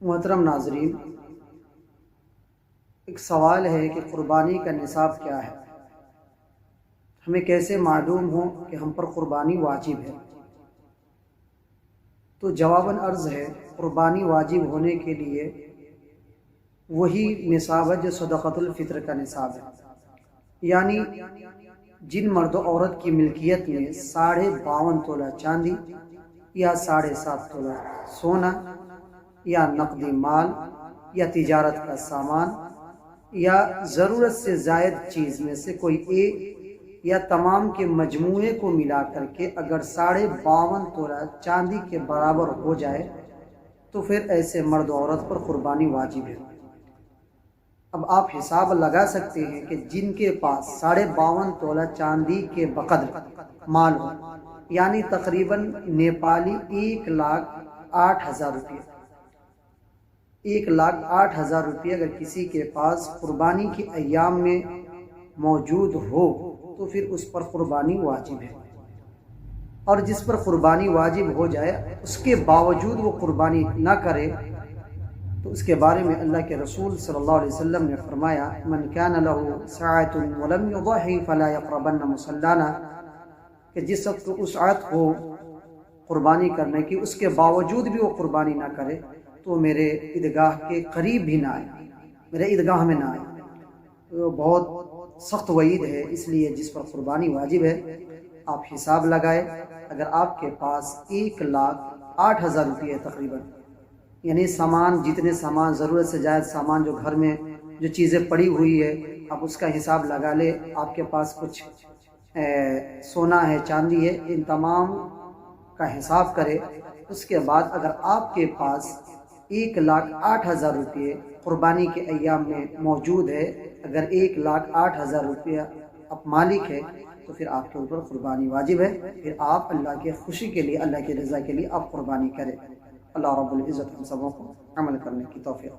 محترم ناظرین، ایک سوال ہے کہ قربانی کا نصاب کیا ہے؟ ہمیں کیسے معلوم ہو کہ ہم پر قربانی واجب ہے؟ تو جواباً عرض ہے، قربانی واجب ہونے کے لیے وہی نصاب ہے جو صدقۃ الفطر کا نصاب ہے، یعنی جن مرد و عورت کی ملکیت میں 52.5 تولہ چاندی یا 7.5 تولہ سونا یا نقدی مال یا تجارت کا سامان یا ضرورت سے زائد چیز میں سے کوئی ایک یا تمام کے مجموعے کو ملا کر کے اگر 52.5 تولہ چاندی کے برابر ہو جائے تو پھر ایسے مرد و عورت پر قربانی واجب ہے۔ اب آپ حساب لگا سکتے ہیں کہ جن کے پاس 52.5 تولہ چاندی کے بقدر مال ہو، یعنی تقریباً نیپالی 1,08,000 روپے، 1,08,000 روپے اگر کسی کے پاس قربانی کے ایام میں موجود ہو تو پھر اس پر قربانی واجب ہے۔ اور جس پر قربانی واجب ہو جائے اس کے باوجود وہ قربانی نہ کرے تو اس کے بارے میں اللہ کے رسول صلی اللہ علیہ وسلم نے فرمایا، من کان له ساعۃ ولم یضحی فلا یقربن مصلانا، کہ جس وقت کو وسعت ہو قربانی کرنے کی، اس کے باوجود بھی وہ قربانی نہ کرے تو میرے عیدگاہ کے قریب بھی نہ آئے، میرے عیدگاہ میں نہ آئے۔ تو بہت سخت وعید ہے، اس لیے جس پر قربانی واجب ہے آپ حساب لگائے، اگر آپ کے پاس 1,08,000 روپے ہے تقریباً، یعنی سامان، جتنے سامان ضرورت سے زائد سامان جو گھر میں جو چیزیں پڑی ہوئی ہے آپ اس کا حساب لگا لے، آپ کے پاس کچھ سونا ہے، چاندی ہے، ان تمام کا حساب کرے۔ اس کے بعد اگر آپ کے پاس 1,08,000 روپے قربانی کے ایام میں موجود ہے، اگر 1,08,000 روپیہ آپ مالک ہے تو پھر آپ کے اوپر قربانی واجب ہے، پھر آپ اللہ کی خوشی کے لیے، اللہ کی رضا کے لیے آپ قربانی کریں۔ اللہ رب العزت ہم سبوں کو عمل کرنے کی توفیق۔